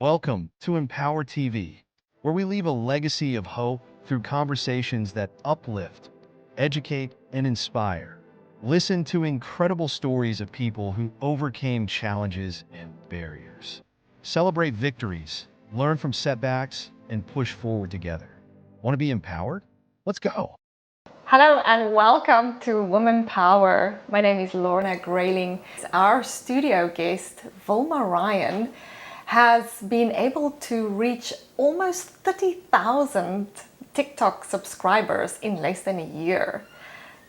Welcome to Empower TV, where we leave a legacy of hope through conversations that uplift, educate, and inspire. Listen to incredible stories of people who overcame challenges and barriers. Celebrate victories, learn from setbacks, and push forward together. Want to be empowered? Let's go. Hello and welcome to Woman Power. My name is Lorna Grayling. Our studio guest, Vilma Ryan, has been able to reach almost 30,000 TikTok subscribers in less than a year.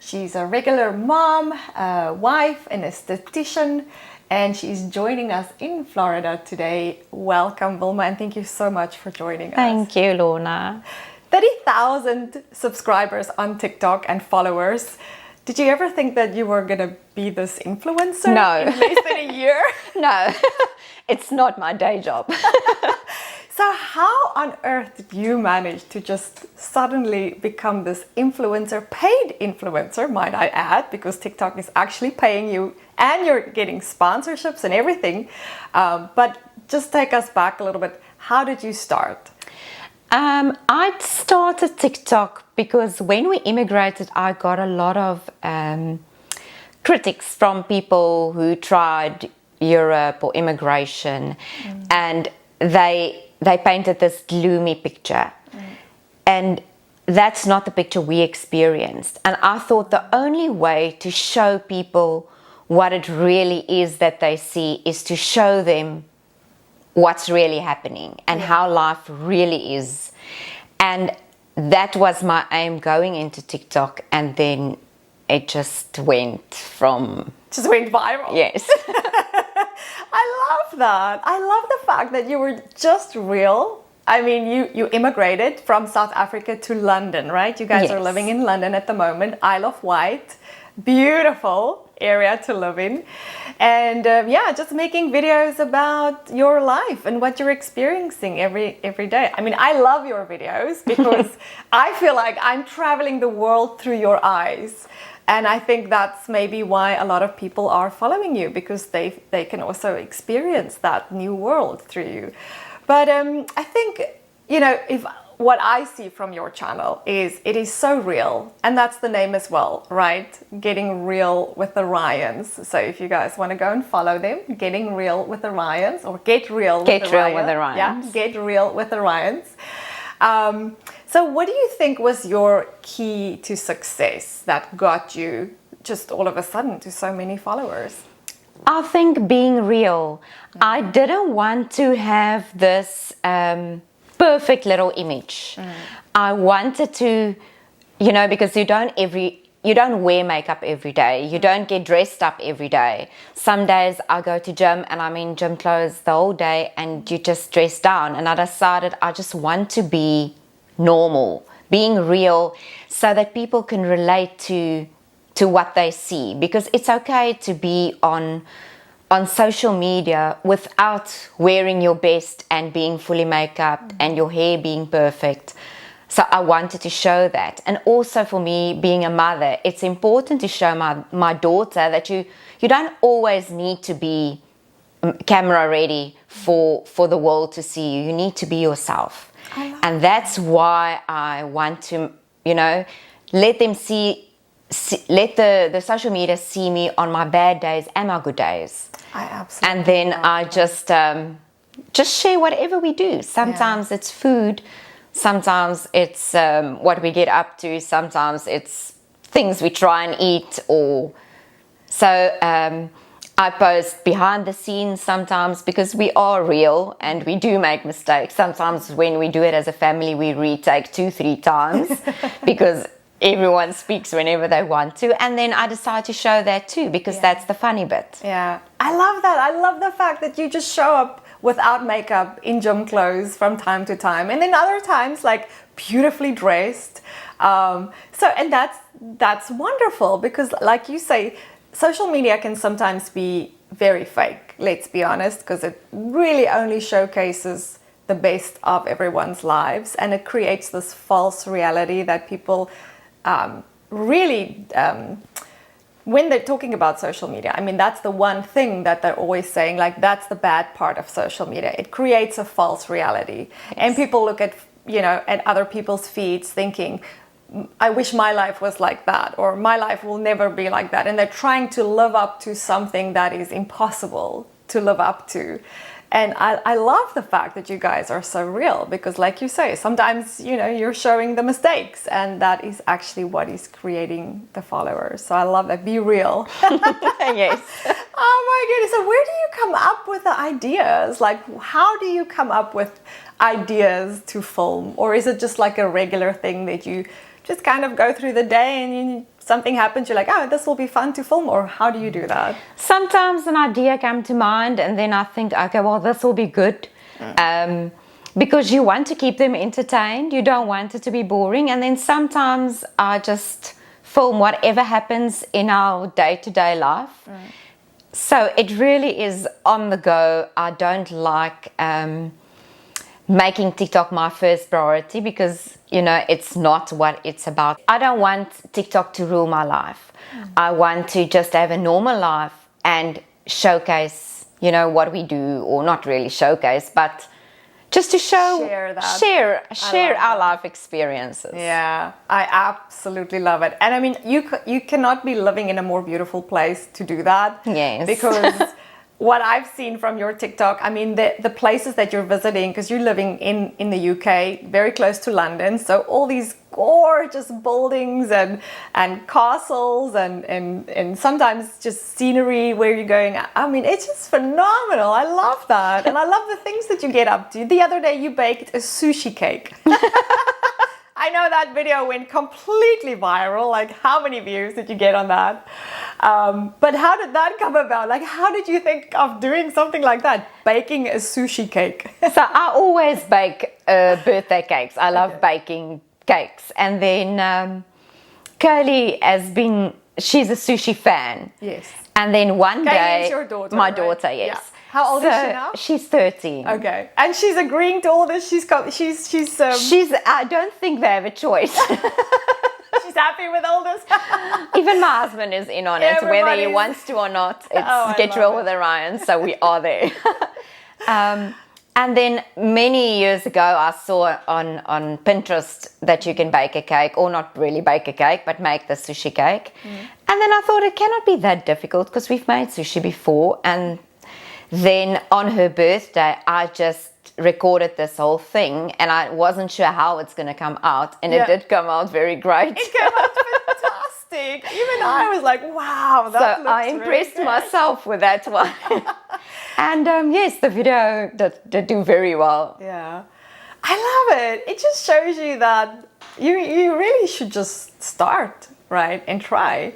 She's a regular mom, a wife, an esthetician, and she's joining us in Florida today. Welcome, Vilma, and thank you so much for joining us. Thank you, Lorna. 30,000 subscribers on TikTok and followers. Did you ever think that you were going to be this influencer No. in less than a year? No, it's not my day job. So how on earth did you manage to just suddenly become this influencer, paid influencer, might I add, because TikTok is actually paying you and you're getting sponsorships and everything. But just take us back a little bit. How did you start? I started TikTok because when we immigrated, I got a lot of critics from people who tried Europe or immigration, and they painted this gloomy picture. And that's not the picture we experienced. And I thought the only way to show people what it really is that they see is to show them what's really happening and how life really is. And that was my aim going into TikTok, and then it just went viral. Yes. I love that. I love the fact that you were just real. I mean, you immigrated from South Africa to London, right? You guys are living in London at the moment, Isle of Wight. Beautiful area to live in. And just making videos about your life and what you're experiencing every day. I mean, I love your videos because I feel like I'm traveling the world through your eyes. And I think that's maybe why a lot of people are following you, because they can also experience that new world through you. But I think, if what I see from your channel is it is so real, and that's the name as well, right? Getting Real with the Ryans. So if you guys want to go and follow them, Getting Real with the Ryans, or Get Real with the Ryans. Yeah, Get Real with the Ryans. So what do you think was your key to success that got you just all of a sudden to so many followers? I think being real. I didn't want to have this perfect little image. I wanted to, because you don't wear makeup every day. You don't get dressed up every day. Some days I go to gym and I'm in gym clothes the whole day and you just dress down. And I decided I just want to be normal, being real, so that people can relate to what they see. Because it's okay to be on social media without wearing your best and being fully makeup and your hair being perfect. So I wanted to show that. And also for me, being a mother, it's important to show my daughter that you don't always need to be camera ready for the world to see you. You need to be yourself. And that's why I want to, let them let the social media see me on my bad days and my good days. I absolutely. And then I just share whatever we do. Sometimes it's food. Sometimes it's what we get up to. Sometimes it's things we try and eat. I post behind the scenes sometimes, because we are real and we do make mistakes. Sometimes when we do it as a family, we retake 2-3 times because everyone speaks whenever they want to. And then I decide to show that too, because that's the funny bit. Yeah, I love that. I love the fact that you just show up without makeup in gym clothes from time to time. And then other times, like beautifully dressed. And that's wonderful, because like you say, social media can sometimes be very fake, let's be honest, because it really only showcases the best of everyone's lives, and it creates this false reality that people really when they're talking about social media, I mean, that's the one thing that they're always saying, like, that's the bad part of social media. It creates a false reality. Yes. And people look at, you know, at other people's feeds thinking, I wish my life was like that, or my life will never be like that. And they're trying to live up to something that is impossible to live up to. And I love the fact that you guys are so real, because like you say, sometimes, you know, you're showing the mistakes, and that is actually what is creating the followers. So I love that. Be real. Yes. Oh my goodness. So where do you come up with the ideas? Like, how do you come up with ideas to film? Or is it just like a regular thing that you just kind of go through the day and something happens, you're like, oh, this will be fun to film? Or how do you do that? Sometimes an idea comes to mind, and then I think, okay, well, this will be good. Because you want to keep them entertained. You don't want it to be boring. And then sometimes I just film whatever happens in our day-to-day life. So it really is on the go. I don't like making TikTok my first priority, because, you know, it's not what it's about. I don't want TikTok to rule my life. I want to just have a normal life and showcase, you know, what we do, or not really showcase, but just to share our life experiences. Yeah, I absolutely love it. And I mean, you cannot be living in a more beautiful place to do that. Yes. Because what I've seen from your TikTok, I mean, the places that you're visiting, because you're living in the UK, very close to London, so all these gorgeous buildings and castles and sometimes just scenery where you're going. I mean, it's just phenomenal. I love that. And I love the things that you get up to. The other day you baked a sushi cake. I know that video went completely viral. Like, how many views did you get on that? But how did that come about? Like, how did you think of doing something like that? Baking a sushi cake. So I always bake birthday cakes. I love baking cakes. And then Curly she's a sushi fan. Yes. And then one day, is your daughter, my right? daughter, yes. Yeah. How old is she now? She's 13. Okay. And she's agreeing to all this. She's I don't think they have a choice. She's happy with all this. Even my husband is in on it, whether he wants to or not. It's get real with Orion, so we are there. And then many years ago, I saw on Pinterest that you can bake a cake, or not really bake a cake, but make the sushi cake. And then I thought it cannot be that difficult, because we've made sushi before. And then on her birthday, I just recorded this whole thing, and I wasn't sure how it's going to come out, and it did come out very great. It came out fantastic. Even I was like, wow, that looks I impressed really myself with that one. And yes, the video did do very well. Yeah, I love it. It just shows you that you really should just start, right, and try.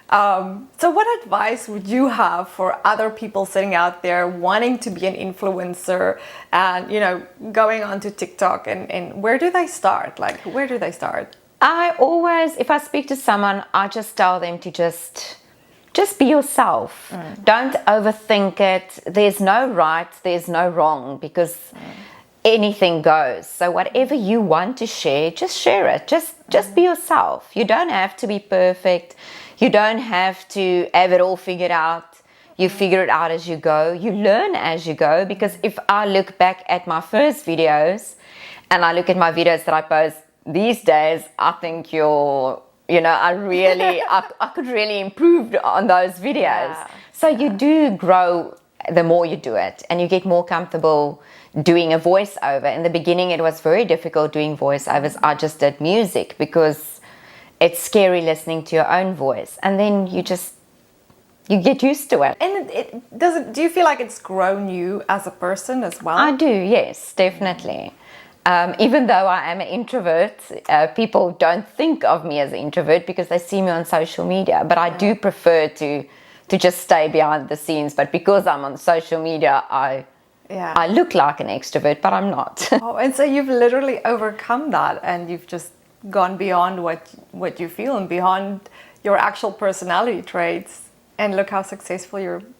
So what advice would you have for other people sitting out there wanting to be an influencer and, you know, going onto TikTok, and where do they start? Like, where do they start? I always, if I speak to someone, I just tell them to just be yourself. Don't overthink it. There's no right, there's no wrong, because anything goes. So whatever you want to share, just share it. Just be yourself. You don't have to be perfect. You don't have to have it all figured out. You figure it out as you go. You learn as you go, because if I look back at my first videos and I look at my videos that I post these days, I think I could really improve on those videos. Yeah. So you do grow the more you do it, and you get more comfortable doing a voiceover. In the beginning, it was very difficult doing voiceovers. I just did music because it's scary listening to your own voice, and then you get used to it. And do you feel like it's grown you as a person as well? I do, yes, definitely. Even though I am an introvert, people don't think of me as an introvert because they see me on social media, but I do prefer to just stay behind the scenes. But because I'm on social media, I look like an extrovert, but I'm not. Oh, and so you've literally overcome that, and you've just gone beyond what you feel and beyond your actual personality traits, and look how successful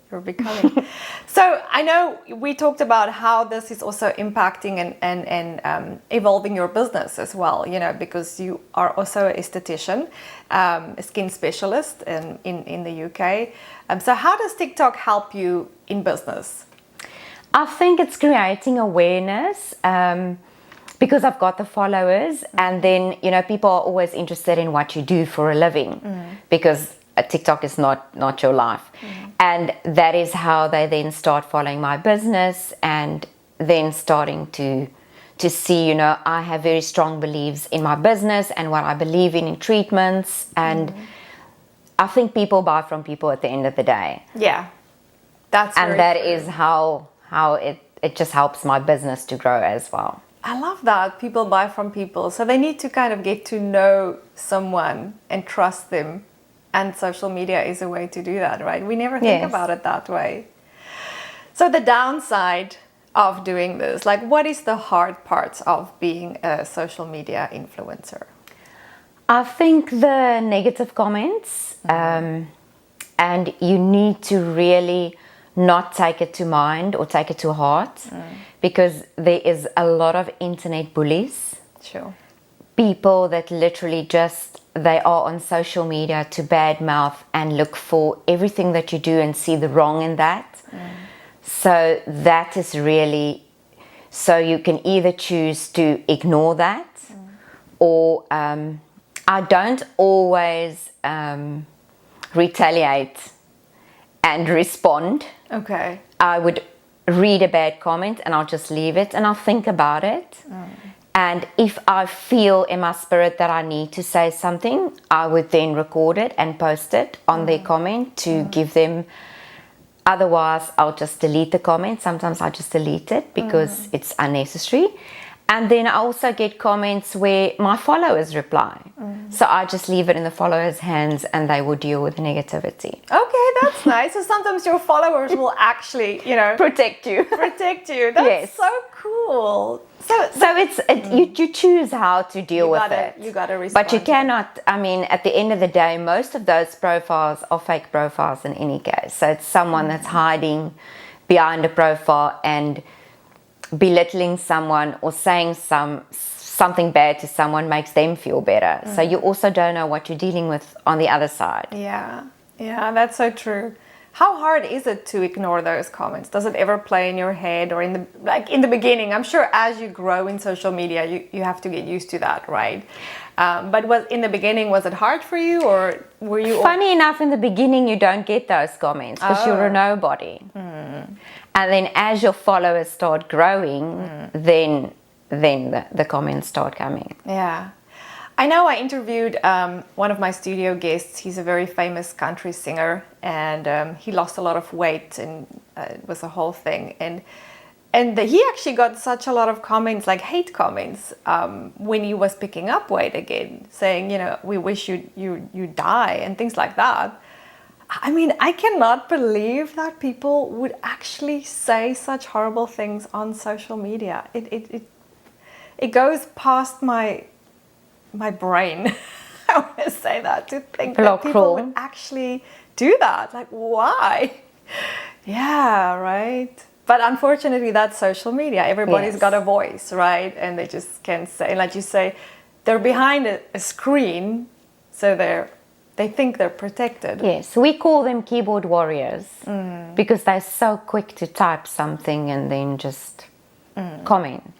You're becoming. So I know we talked about how this is also impacting and evolving your business as well, you know, because you are also an esthetician, a skin specialist in the UK. So how does TikTok help you in business? I think it's creating awareness because I've got the followers, and then, you know, people are always interested in what you do for a living because TikTok is not your life. And that is how they then start following my business and then starting to see, you know, I have very strong beliefs in my business and what I believe in treatments. And I think people buy from people at the end of the day. Yeah, that's and that true. is how it just helps my business to grow as well. I love that. People buy from people. So they need to kind of get to know someone and trust them. And social media is a way to do that, right? We never think about it that way. So the downside of doing this, like what is the hard parts of being a social media influencer? I think the negative comments, and you need to really not take it to mind or take it to heart because there is a lot of internet bullies. Sure. People that literally just, they are on social media to badmouth and look for everything that you do and see the wrong in that. So that is really, so you can either choose to ignore that or I don't always retaliate and respond. Okay. I would read a bad comment and I'll just leave it and I'll think about it. And if I feel in my spirit that I need to say something, I would then record it and post it on their comment to give them. Otherwise, I'll just delete the comment. Sometimes I just delete it because it's unnecessary. And then I also get comments where my followers reply. So I just leave it in the followers' hands and they will deal with the negativity. Okay, that's nice. So sometimes your followers will actually, you know, Protect you. protect you. That's so cool. So it's you choose how to deal with it. You gotta respond. But you cannot, I mean, at the end of the day, most of those profiles are fake profiles in any case. So it's someone that's hiding behind a profile and belittling someone or saying something bad to someone makes them feel better. So you also don't know what you're dealing with on the other side. Yeah, that's so true. How hard is it to ignore those comments? Does it ever play in your head or in the beginning? I'm sure as you grow in social media, you have to get used to that, right? But in the beginning, was it hard for you or were you... Funny enough, in the beginning, you don't get those comments because you're a nobody. And then as your followers start growing, then the comments start coming. Yeah. I know I interviewed one of my studio guests. He's a very famous country singer and he lost a lot of weight and it was a whole thing. And he actually got such a lot of comments, like hate comments, when he was picking up weight again, saying, you know, we wish you die and things like that. I mean, I cannot believe that people would actually say such horrible things on social media. It goes past my brain. I want to say that, to think that people would actually do that. Like, why? Yeah, right. But unfortunately, that's social media. Everybody's got a voice, right? And they just can't say, like you say, they're behind a screen, so they think they're protected. Yes, we call them keyboard warriors because they're so quick to type something and then just comment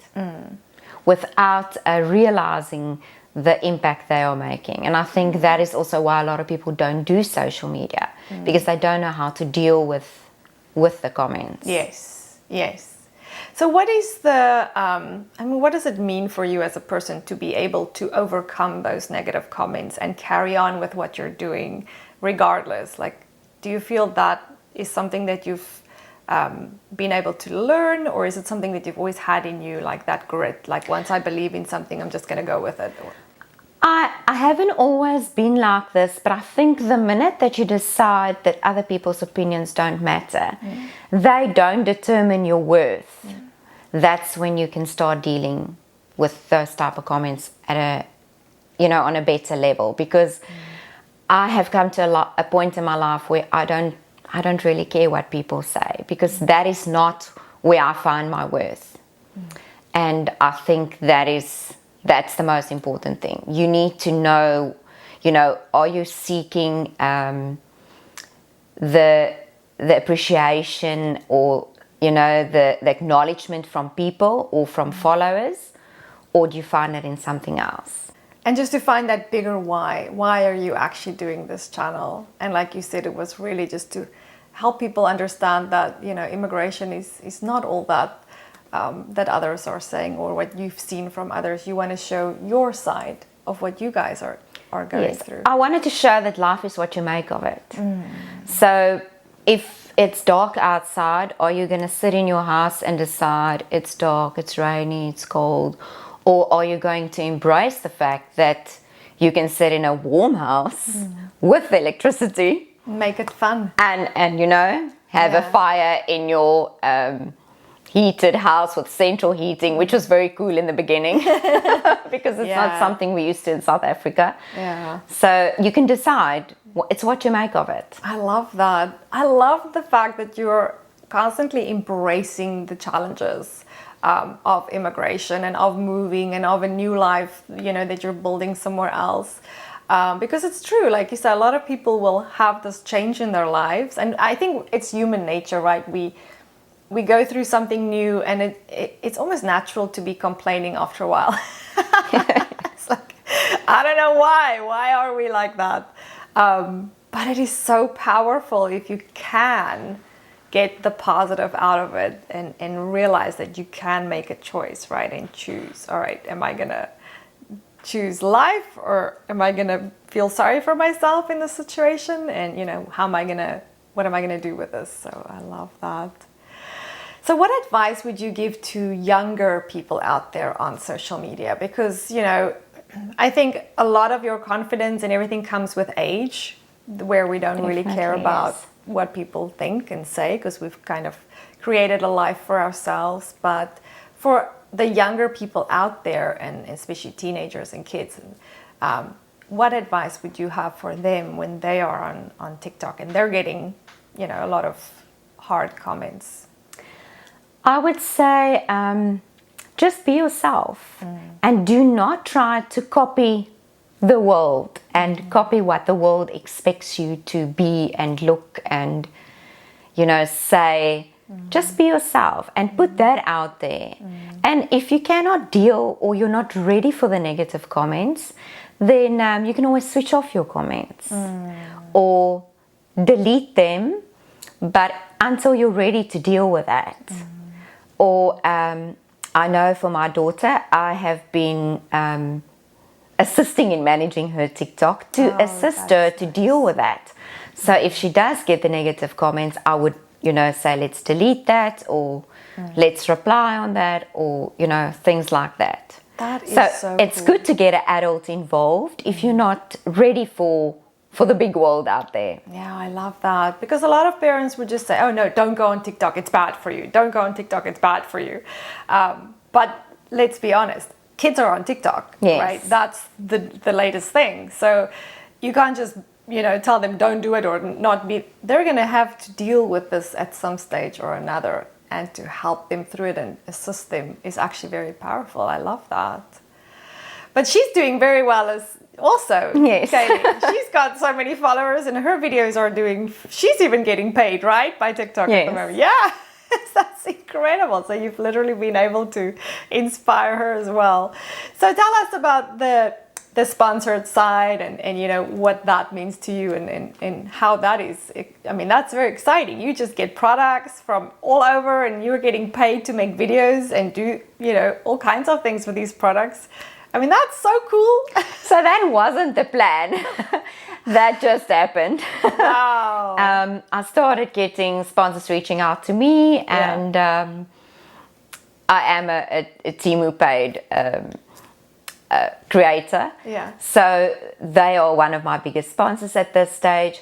without realizing the impact they are making. And I think that is also why a lot of people don't do social media because they don't know how to deal with the comments. Yes. So what is what does it mean for you as a person to be able to overcome those negative comments and carry on with what you're doing regardless? Like, do you feel that is something that you've been able to learn, or is it something that you've always had in you, like that grit, like once I believe in something, I'm just going to go with it? I haven't always been like this, but I think the minute that you decide that other people's opinions don't matter, they don't determine your worth, that's when you can start dealing with those type of comments at on a better level. Because I have come to a point in my life where I I don't really care what people say, because that is not where I find my worth. And I think that's the most important thing. You need to know, are you seeking the appreciation or, the acknowledgement from people or from followers, or do you find it in something else? And just to find that bigger why are you actually doing this channel? And like you said, it was really just to help people understand that, immigration is not all that that others are saying or what you've seen from others. You want to show your side of what you guys are going through. I wanted to show that life is what you make of it. So if it's dark outside, are you going to sit in your house and decide it's dark, it's rainy, it's cold? Or are you going to embrace the fact that you can sit in a warm house with electricity? Make it fun. And have a fire in your heated house with central heating, which was very cool in the beginning because it's not something we used to in South Africa. Yeah. So you can decide. It's what you make of it. I love that. I love the fact that you're constantly embracing the challenges of immigration and of moving and of a new life, that you're building somewhere else. Because it's true, like you said, a lot of people will have this change in their lives. And I think it's human nature, right? We go through something new and it's almost natural to be complaining after a while. It's like, I don't know why. Why are we like that? But it is so powerful if you can get the positive out of it and realize that you can make a choice, right? And choose, all right, am I going to choose life or am I going to feel sorry for myself in this situation? And, what am I going to do with this? So I love that. So what advice would you give to younger people out there on social media? Because, I think a lot of your confidence and everything comes with age, where we don't really care about what people think and say, because we've kind of created a life for ourselves. But for the younger people out there, and especially teenagers and kids, what advice would you have for them when they are on TikTok and they're getting, a lot of hard comments? I would say just be yourself and do not try to copy the world and copy what the world expects you to be and look and, say. Just be yourself and put that out there. And if you cannot deal or you're not ready for the negative comments, then you can always switch off your comments or delete them, but until you're ready to deal with that. Or I know for my daughter, I have been assisting in managing her TikTok to assist her to deal with that. So if she does get the negative comments, I would say, let's delete that, or let's reply on that, or, things like that. That is so it's cool. good to get an adult involved if you're not ready for the big world out there. Yeah, I love that. Because a lot of parents would just say, oh no, don't go on TikTok, it's bad for you. Don't go on TikTok, it's bad for you. But let's be honest, kids are on TikTok, right? That's the latest thing. So you can't just tell them don't do it or not be. They're going to have to deal with this at some stage or another, and to help them through it and assist them is actually very powerful. I love that. But she's doing very well as also. Yes. Kaylee. She's got so many followers and her videos are she's even getting paid, right? By TikTok at the moment. Yeah. That's incredible. So you've literally been able to inspire her as well. So tell us about the sponsored side and what that means to you and how that is. I mean, that's very exciting. You just get products from all over and you're getting paid to make videos and do all kinds of things with these products. I mean, that's so cool. So that wasn't the plan. That just happened. Wow. I started getting sponsors reaching out to me, and I am a Temu paid creator. Yeah. So they are one of my biggest sponsors at this stage.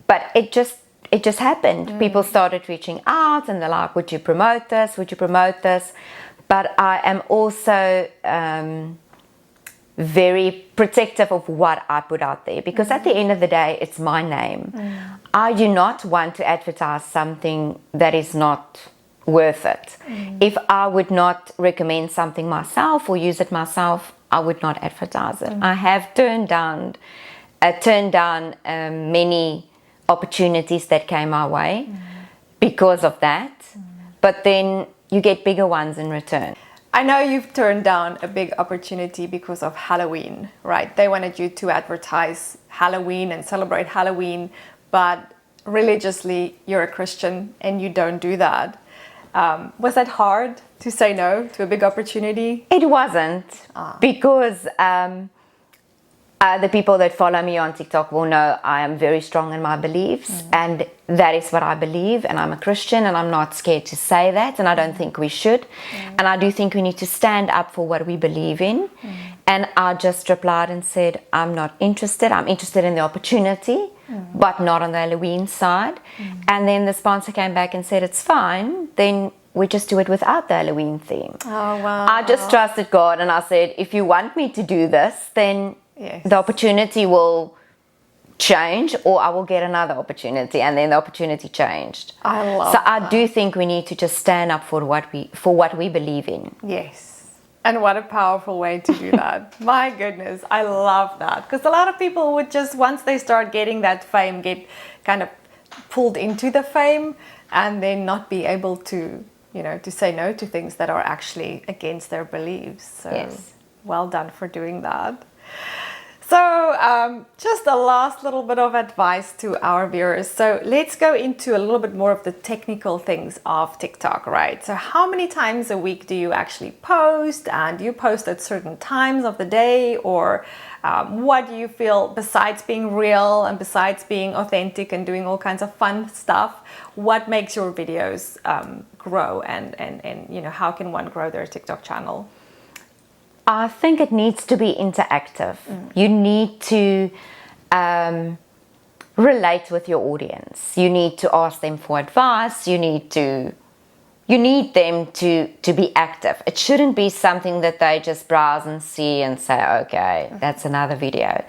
But it just happened. People started reaching out and they're like, would you promote this? Would you promote this? But I am also very protective of what I put out there, because at the end of the day, it's my name. I do not want to advertise something that is not worth it. If I would not recommend something myself or use it myself, I would not advertise it. I have turned down many opportunities that came my way because of that, but then you get bigger ones in return. I know you've turned down a big opportunity because of Halloween, right? They wanted you to advertise Halloween and celebrate Halloween, but religiously you're a Christian and you don't do that. Was that hard to say no to a big opportunity? It wasn't, because the people that follow me on TikTok will know I am very strong in my beliefs, and that is what I believe, and I'm a Christian, and I'm not scared to say that, and I don't think we should. And I do think we need to stand up for what we believe in. And I just replied and said, I'm not interested. I'm interested in the opportunity, but not on the Halloween side. And then the sponsor came back and said, it's fine, then we just do it without the Halloween theme. Oh, wow. I just trusted God, and I said, if you want me to do this, then the opportunity will change, or I will get another opportunity. And then the opportunity changed. I love So I do think we need to just stand up for what we believe in. Yes. And what a powerful way to do that. My goodness, I love that. Because a lot of people would just, once they start getting that fame, get kind of pulled into the fame and then not be able to, you know, to say no to things that are actually against their beliefs. So well done for doing that. So just a last little bit of advice to our viewers. So let's go into a little bit more of the technical things of TikTok, right? So how many times a week do you actually post? And do you post at certain times of the day? Or what do you feel, besides being real and besides being authentic and doing all kinds of fun stuff, what makes your videos grow? And you know, how can one grow their TikTok channel? I think it needs to be interactive. You need to relate with your audience. You need to ask them for advice. You need them to be active. It shouldn't be something that they just browse and see and say, okay, that's another video.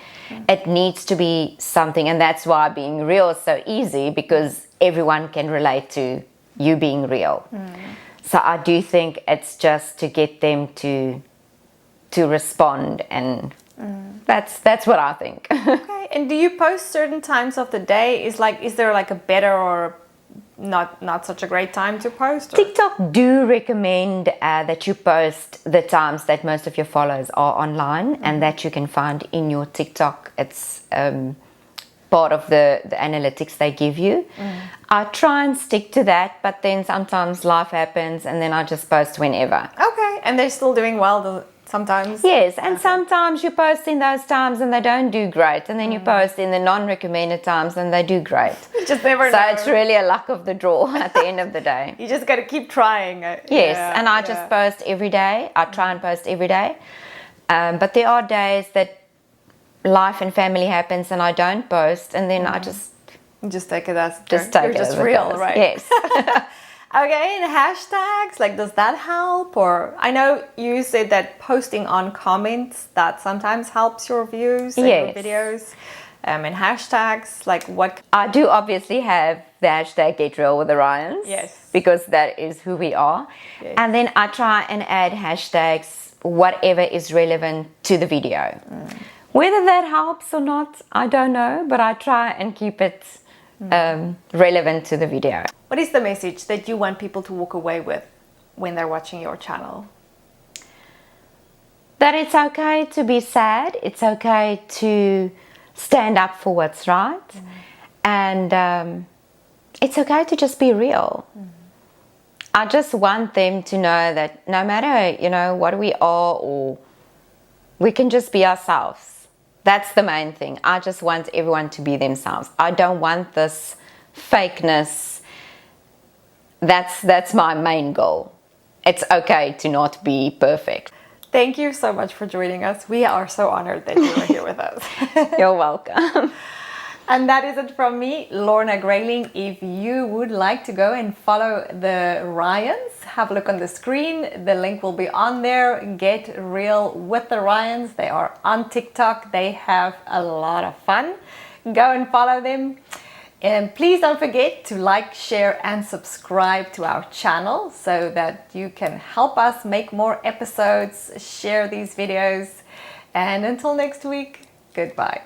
It needs to be something, and that's why being real is so easy, because everyone can relate to you being real. So I do think it's just to get them to respond, and that's what I think. Okay. And do you post certain times of the day? Is there like a better or not such a great time to post? Or? TikTok do recommend that you post the times that most of your followers are online, and that you can find in your TikTok. It's part of the analytics they give you. I try and stick to that, but then sometimes life happens, and then I just post whenever. Okay. And they're still doing well sometimes? Yes, and sometimes you post in those times and they don't do great, and then you post in the non-recommended times and they do great. You just never know. So it's really a luck of the draw at the end of the day. You just got to keep trying. Yes, and I just post every day. I try and post every day. But there are days that life and family happens and I don't post, and then I just take it as you're just real, right? Yes. Okay, and hashtags, like, does that help? Or I know you said that posting on comments, that sometimes helps your views and your videos. And hashtags, like what? I do obviously have the hashtag Get Real with the Ryans. Yes. Because that is who we are. Yes. And then I try and add hashtags, whatever is relevant to the video. Whether that helps or not, I don't know, but I try and keep it relevant to the video. What is the message that you want people to walk away with when they're watching your channel? That it's okay to be sad. It's okay to stand up for what's right. And it's okay to just be real. I just want them to know that no matter, you know, what we are, or we can just be ourselves. That's the main thing. I just want everyone to be themselves. I don't want this fakeness. That's my main goal. It's okay to not be perfect. Thank you so much for joining us. We are so honored that you were here with us. You're welcome. And that is it from me, Lorna Grayling. If you would like to go and follow the Ryans, have a look on the screen. The link will be on there. Get Real with the Ryans. They are on TikTok. They have a lot of fun. Go and follow them. And please don't forget to like, share, and subscribe to our channel so that you can help us make more episodes, share these videos. And until next week, goodbye.